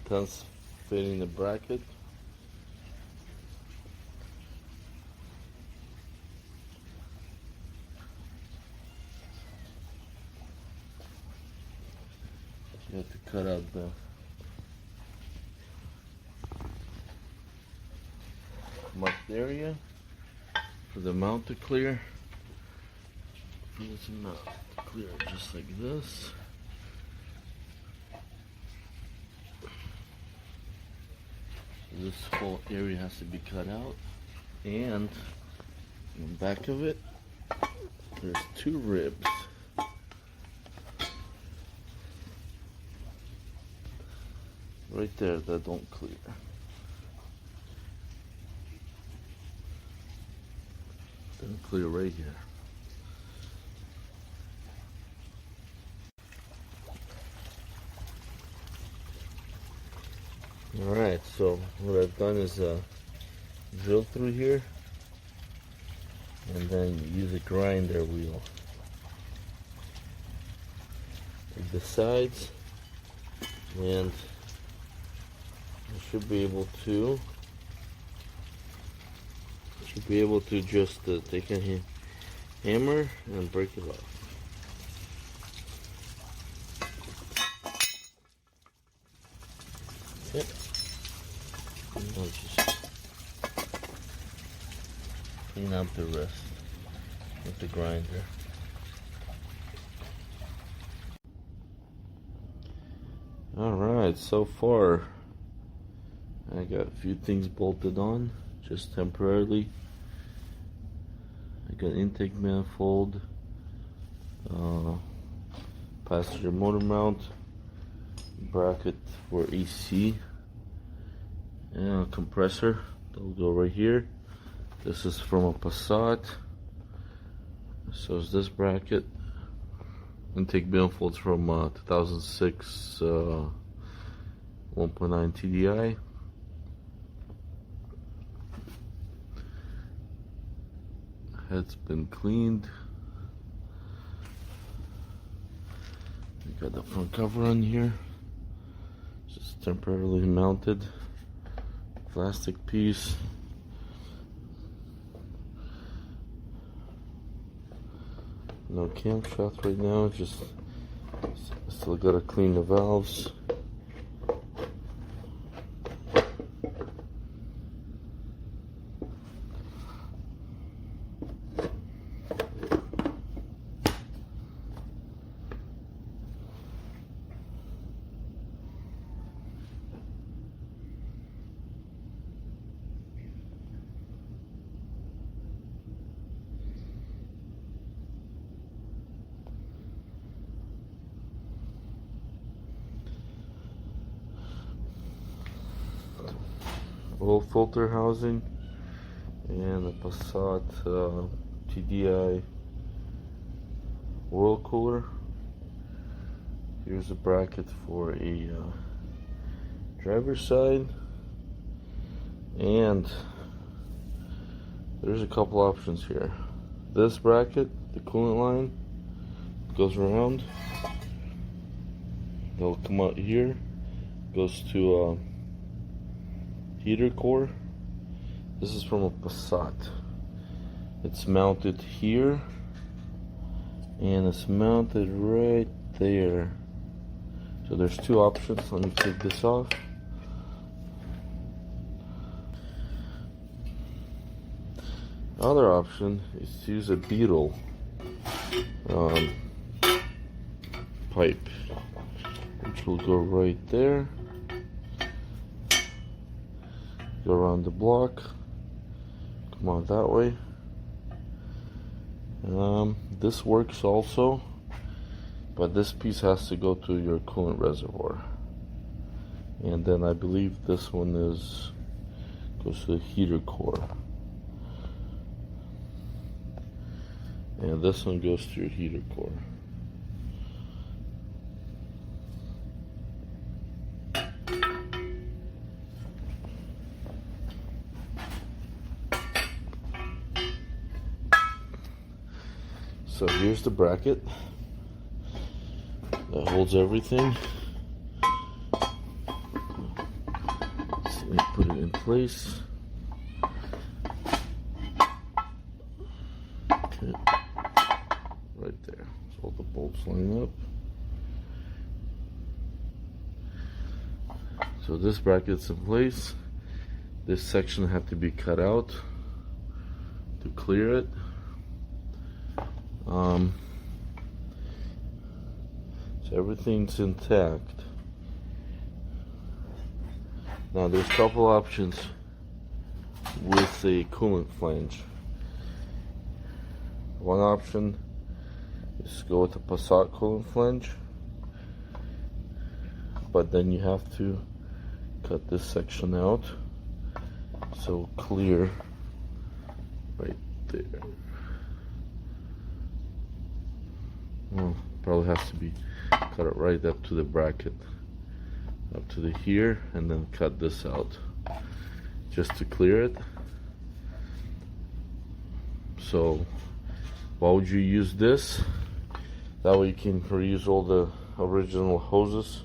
Tens fitting the bracket. You have to cut out the marked area for the mount to clear. For this mount to clear just like this. This whole area has to be cut out, and on the back of it there's two ribs. Right there that don't clear. Don't clear right here. Alright, so what I've done is drill through here and then use a grinder wheel. Like the sides, and I should be able to just take a hammer and break it off. Okay. And I'll just clean up the rest with the grinder. Alright, so far I got a few things bolted on just temporarily. I got intake manifold, passenger motor mount, bracket for AC, and a compressor that'll go right here. This is from a Passat. So is this bracket. Intake manifolds from 2006 1.9 TDI. Head's been cleaned. We got the front cover on here. Just temporarily mounted. Plastic piece. No camshaft right now, just still gotta clean the valves. Oil filter housing and a Passat TDI oil cooler. Here's a bracket for a driver's side, and there's a couple options here. This bracket, the coolant line, goes around. It'll come out here, goes to heater core. This is from a Passat. It's mounted here and it's mounted right there. So there's two options. Let me take this off. Other option is to use a Beetle pipe, which will go right there. Go around the block, come out that way. This works also, but this piece has to go to your coolant reservoir, and then I believe this one goes to the heater core, and this one goes to your heater core. So here's the bracket that holds everything. put it in place. Okay, right there. So all the bolts line up. So this bracket's in place. This section had to be cut out to clear it. So everything's intact. Now there's a couple options with a coolant flange. One option is to go with a Passat coolant flange, but then you have to cut this section out so clear right there. Well, probably has to be cut it right up to the bracket, up to the here, and then cut this out just to clear it. So why would you use this? That way you can reuse all the original hoses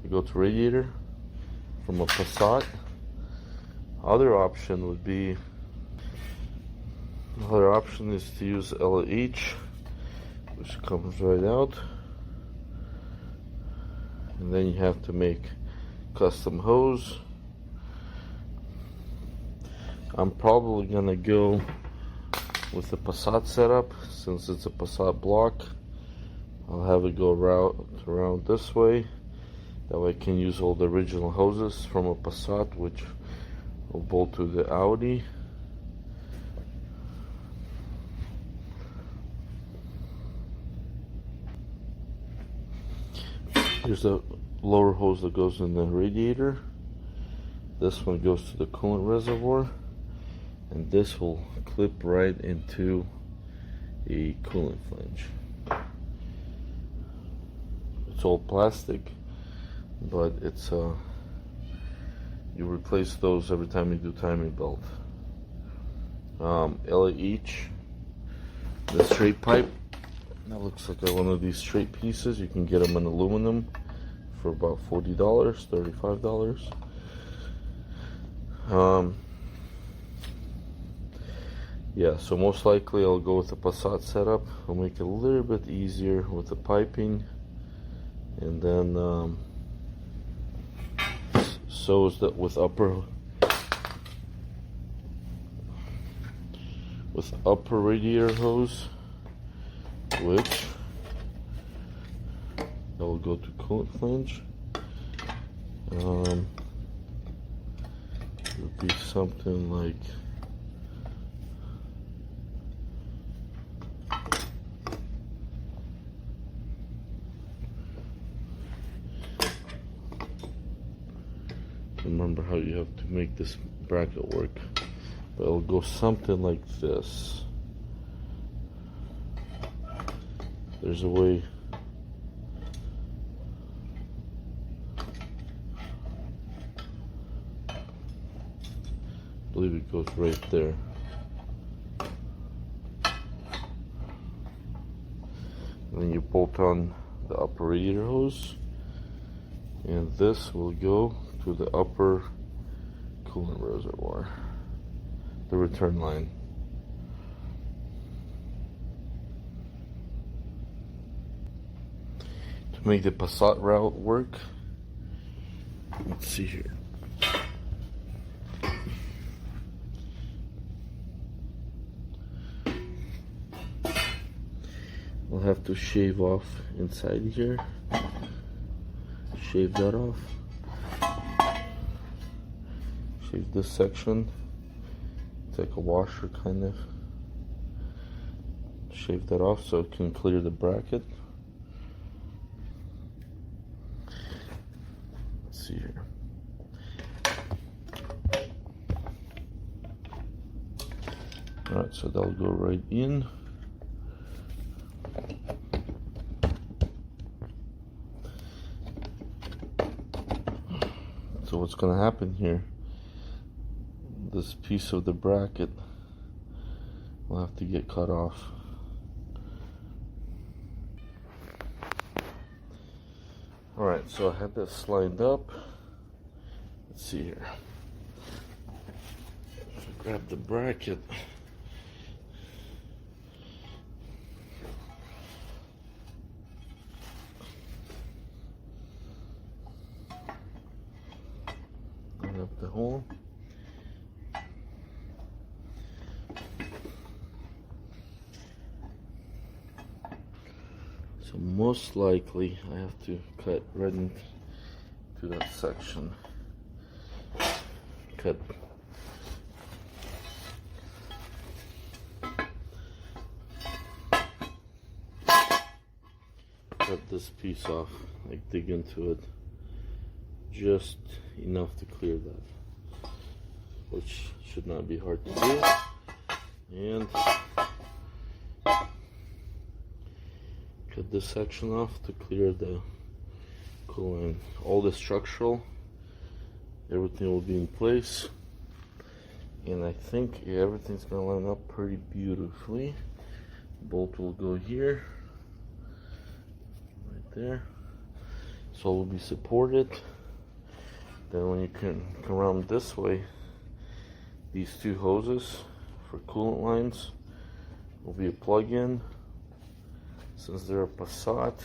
to go to radiator from a Passat. Other option would be, another option is to use ALH, which comes right out, and then you have to make custom hose. I'm probably gonna go with the Passat setup since it's a Passat block. I'll have it go around this way. That way I can use all the original hoses from a Passat, which will bolt to the Audi. Here's the lower hose that goes in the radiator. This one goes to the coolant reservoir, and this will clip right into a coolant flange. It's all plastic, but it's you replace those every time you do timing belt. LH, the straight pipe. That looks like one of these straight pieces. You can get them in aluminum for about $40, $35. Yeah, so most likely I'll go with the Passat setup. I'll make it a little bit easier with the piping, and then so is that with upper radiator hose, which that will go to coolant flange. It would be something like remember how you have to make this bracket work, but it'll go something like this. There's a way. I believe it goes right there. And then you bolt on the upper radiator hose, and this will go to the upper coolant reservoir, the return line. To make the Passat route work, let's see here. We'll have to shave off inside here. Shave that off. Shave this section. Take a washer kind of. Shave that off so it can clear the bracket. Let's see here. Alright, so that'll go right in. So what's going to happen here, this piece of the bracket will have to get cut off. Alright, so I had this lined up. Let's see here. grab the bracket. Line up the hole. So most likely I have to cut right into that section. Cut this piece off, like dig into it, just enough to clear that, which should not be hard to do. And cut this section off to clear the coolant. All the structural, everything will be in place, and I think everything's gonna line up pretty beautifully. Bolt will go here, right there, so it will be supported. Then when you can come around this way, these two hoses for coolant lines will be a plug-in. Since they're a Passat,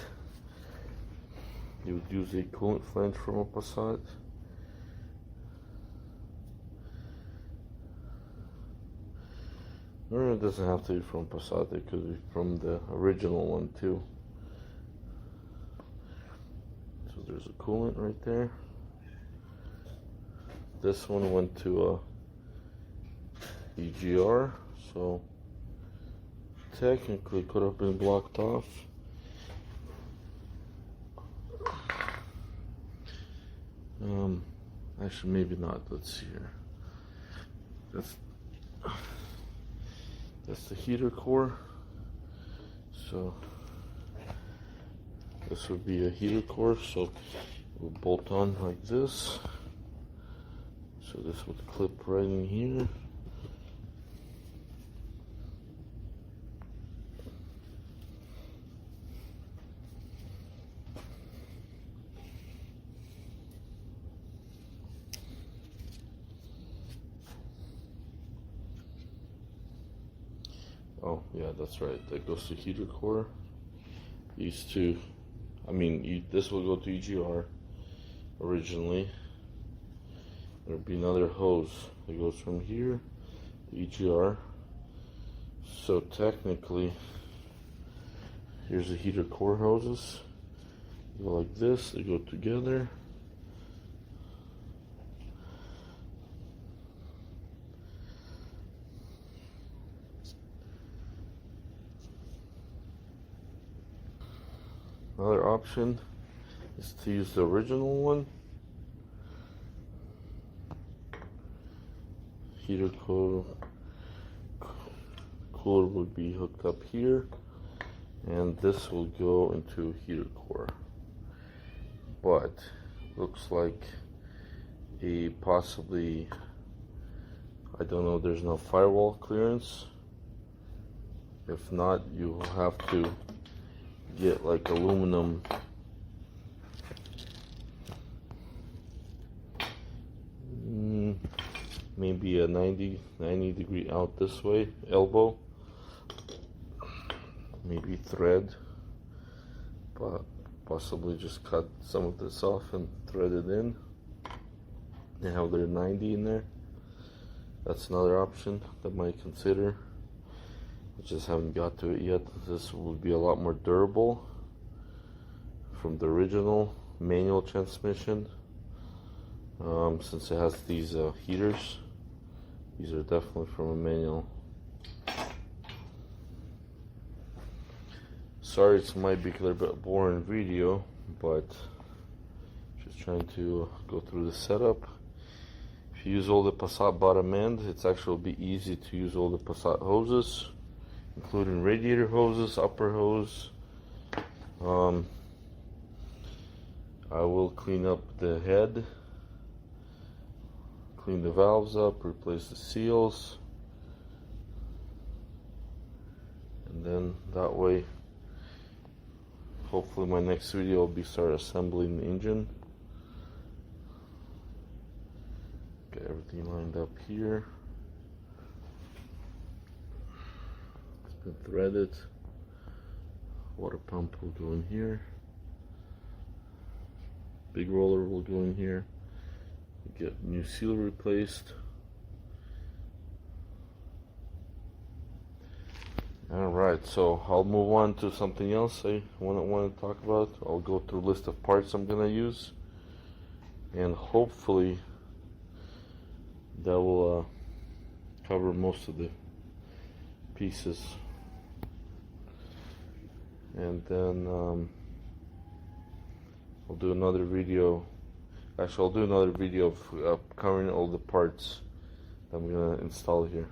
you would use a coolant flange from a Passat. Or it doesn't have to be from Passat, it could be from the original one too. So there's a coolant right there. This one went to a EGR, so technically could have been blocked off. Actually, maybe not. Let's see here. That's the heater core. So this would be a heater core. So we'll bolt on like this. So this would clip right in here. Oh yeah, that's right. That goes to heater core. These two, this will go to EGR originally. There'll be another hose that goes from here to EGR. So technically, here's the heater core hoses. They go like this. They go together. Another option is to use the original one. Heater cooler would be hooked up here, and this will go into a heater core. But looks like a possibly, I don't know, there's no firewall clearance. If not, you will have to get like aluminum maybe a 90 degree out this way elbow, maybe thread, but possibly just cut some of this off and thread it in. They have their 90 in there. That's another option that might consider. I just haven't got to it yet. This will be a lot more durable from the original manual transmission, since it has these heaters. These are definitely from a manual. Sorry, it might be a little bit boring video, but just trying to go through the setup. If you use all the Passat bottom end, it's actually be easy to use all the Passat hoses, including radiator hoses, upper hose. I will clean up the head, clean the valves up, replace the seals, and then that way, hopefully my next video will be start assembling the engine. Get everything lined up here. and thread it. Water pump will go in here. Big roller will go in here. Get new seal replaced. Alright, so I'll move on to something else I want to talk about. I'll go through a list of parts I'm going to use, and hopefully that will cover most of the pieces. And then I'll do another video. Actually, I'll do another video of covering all the parts that I'm going to install here.